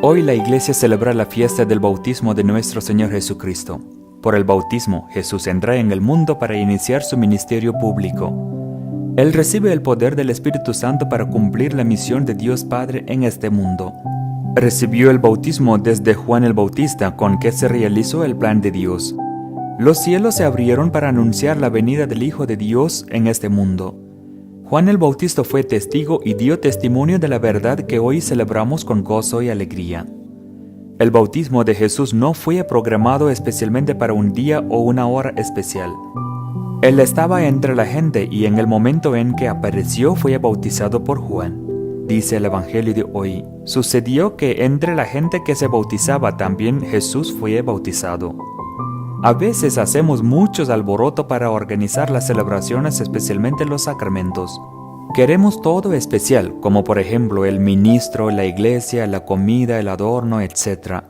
Hoy la Iglesia celebra la fiesta del bautismo de nuestro Señor Jesucristo. Por el bautismo, Jesús entra en el mundo para iniciar su ministerio público. Él recibe el poder del Espíritu Santo para cumplir la misión de Dios Padre en este mundo. Recibió el bautismo desde Juan el Bautista, con que se realizó el plan de Dios. Los cielos se abrieron para anunciar la venida del Hijo de Dios en este mundo. Juan el Bautista fue testigo y dio testimonio de la verdad que hoy celebramos con gozo y alegría. El bautismo de Jesús no fue programado especialmente para un día o una hora especial. Él estaba entre la gente y en el momento en que apareció fue bautizado por Juan. Dice el Evangelio de hoy: sucedió que entre la gente que se bautizaba también Jesús fue bautizado. A veces hacemos muchos alboroto para organizar las celebraciones, especialmente los sacramentos. Queremos todo especial, como por ejemplo el ministro, la iglesia, la comida, el adorno, etc.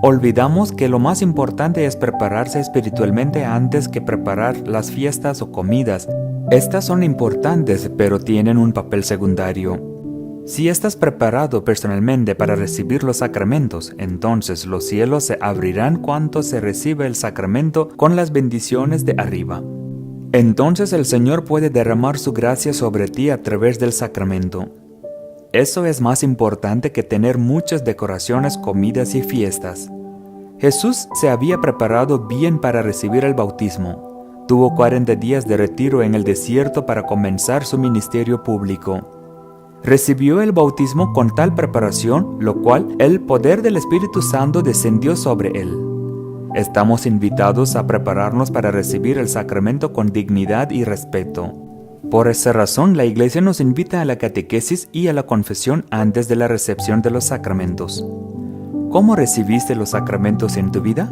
Olvidamos que lo más importante es prepararse espiritualmente antes que preparar las fiestas o comidas. Estas son importantes, pero tienen un papel secundario. Si estás preparado personalmente para recibir los sacramentos, entonces los cielos se abrirán cuando se recibe el sacramento con las bendiciones de arriba. Entonces el Señor puede derramar su gracia sobre ti a través del sacramento. Eso es más importante que tener muchas decoraciones, comidas y fiestas. Jesús se había preparado bien para recibir el bautismo. Tuvo 40 días de retiro en el desierto para comenzar su ministerio público. Recibió el bautismo con tal preparación, lo cual el poder del Espíritu Santo descendió sobre él. Estamos invitados a prepararnos para recibir el sacramento con dignidad y respeto. Por esa razón, la Iglesia nos invita a la catequesis y a la confesión antes de la recepción de los sacramentos. ¿Cómo recibiste los sacramentos en tu vida?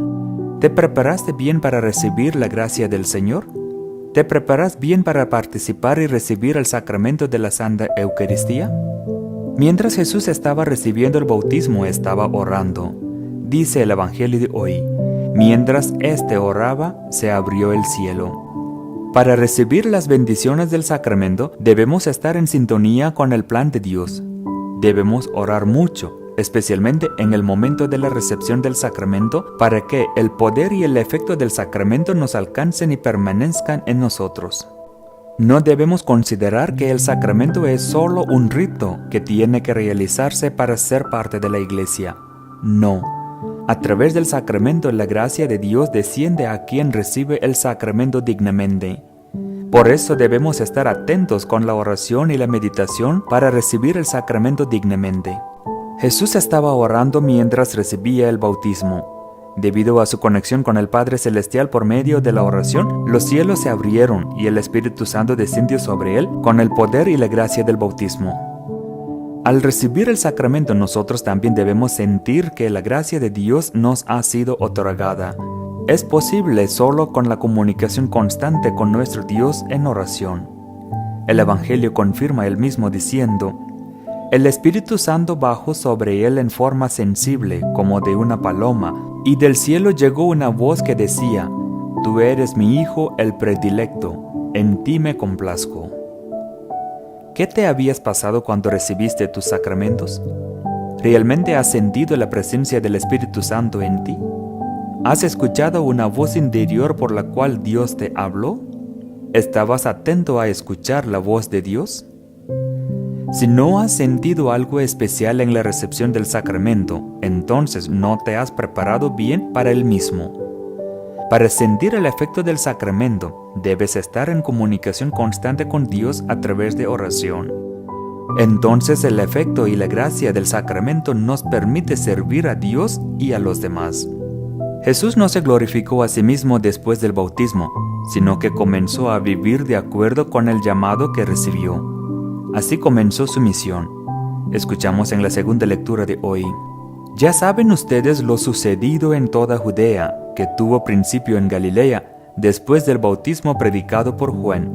¿Te preparaste bien para recibir la gracia del Señor? ¿Te preparas bien para participar y recibir el sacramento de la Santa Eucaristía? Mientras Jesús estaba recibiendo el bautismo, estaba orando. Dice el Evangelio de hoy: mientras éste oraba, se abrió el cielo. Para recibir las bendiciones del sacramento, debemos estar en sintonía con el plan de Dios. Debemos orar mucho, especialmente en el momento de la recepción del sacramento, para que el poder y el efecto del sacramento nos alcancen y permanezcan en nosotros. No debemos considerar que el sacramento es solo un rito que tiene que realizarse para ser parte de la Iglesia. No. A través del sacramento, la gracia de Dios desciende a quien recibe el sacramento dignamente. Por eso debemos estar atentos con la oración y la meditación para recibir el sacramento dignamente. Jesús estaba orando mientras recibía el bautismo. Debido a su conexión con el Padre Celestial por medio de la oración, los cielos se abrieron y el Espíritu Santo descendió sobre él con el poder y la gracia del bautismo. Al recibir el sacramento, nosotros también debemos sentir que la gracia de Dios nos ha sido otorgada. Es posible solo con la comunicación constante con nuestro Dios en oración. El Evangelio confirma el mismo diciendo: el Espíritu Santo bajó sobre él en forma sensible, como de una paloma, y del cielo llegó una voz que decía: tú eres mi Hijo, el predilecto, en ti me complazco. ¿Qué te habías pasado cuando recibiste tus sacramentos? ¿Realmente has sentido la presencia del Espíritu Santo en ti? ¿Has escuchado una voz interior por la cual Dios te habló? ¿Estabas atento a escuchar la voz de Dios? Si no has sentido algo especial en la recepción del sacramento, entonces no te has preparado bien para el mismo. Para sentir el efecto del sacramento, debes estar en comunicación constante con Dios a través de oración. Entonces el efecto y la gracia del sacramento nos permite servir a Dios y a los demás. Jesús no se glorificó a sí mismo después del bautismo, sino que comenzó a vivir de acuerdo con el llamado que recibió. Así comenzó su misión. Escuchamos en la segunda lectura de hoy: ya saben ustedes lo sucedido en toda Judea, que tuvo principio en Galilea, después del bautismo predicado por Juan,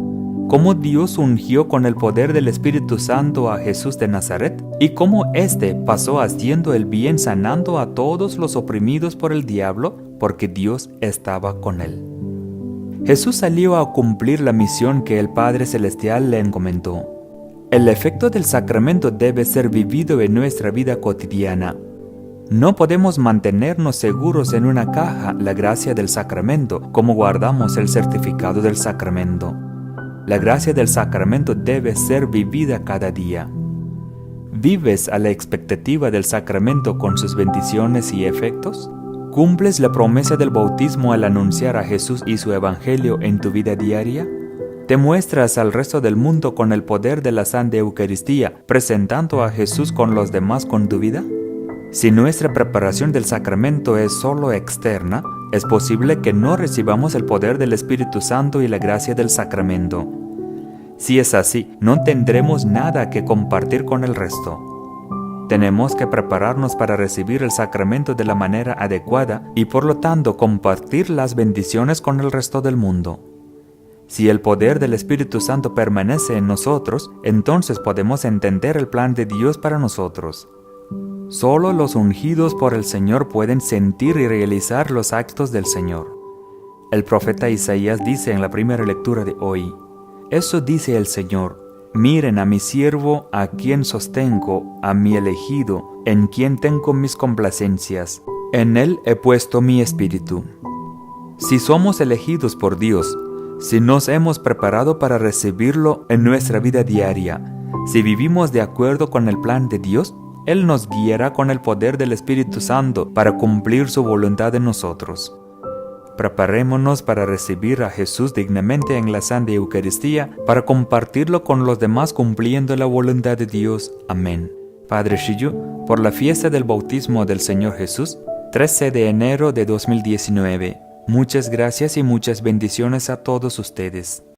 cómo Dios ungió con el poder del Espíritu Santo a Jesús de Nazaret, y cómo éste pasó haciendo el bien, sanando a todos los oprimidos por el diablo, porque Dios estaba con él. Jesús salió a cumplir la misión que el Padre Celestial le encomendó. El efecto del sacramento debe ser vivido en nuestra vida cotidiana. No podemos mantenernos seguros en una caja la gracia del sacramento como guardamos el certificado del sacramento. La gracia del sacramento debe ser vivida cada día. ¿Vives a la expectativa del sacramento con sus bendiciones y efectos? ¿Cumples la promesa del bautismo al anunciar a Jesús y su evangelio en tu vida diaria? ¿Te muestras al resto del mundo con el poder de la Santa Eucaristía, presentando a Jesús con los demás con tu vida? Si nuestra preparación del sacramento es solo externa, es posible que no recibamos el poder del Espíritu Santo y la gracia del sacramento. Si es así, no tendremos nada que compartir con el resto. Tenemos que prepararnos para recibir el sacramento de la manera adecuada y por lo tanto compartir las bendiciones con el resto del mundo. Si el poder del Espíritu Santo permanece en nosotros, entonces podemos entender el plan de Dios para nosotros. Solo los ungidos por el Señor pueden sentir y realizar los actos del Señor. El profeta Isaías dice en la primera lectura de hoy: Eso dice el Señor: miren a mi siervo, a quien sostengo, a mi elegido, en quien tengo mis complacencias. En él he puesto mi espíritu. Si somos elegidos por Dios, si nos hemos preparado para recibirlo en nuestra vida diaria, si vivimos de acuerdo con el plan de Dios, Él nos guiará con el poder del Espíritu Santo para cumplir su voluntad en nosotros. Preparémonos para recibir a Jesús dignamente en la Santa Eucaristía, para compartirlo con los demás cumpliendo la voluntad de Dios. Amén. Padre Shiyu, por la fiesta del bautismo del Señor Jesús, 13 de enero de 2019. Muchas gracias y muchas bendiciones a todos ustedes.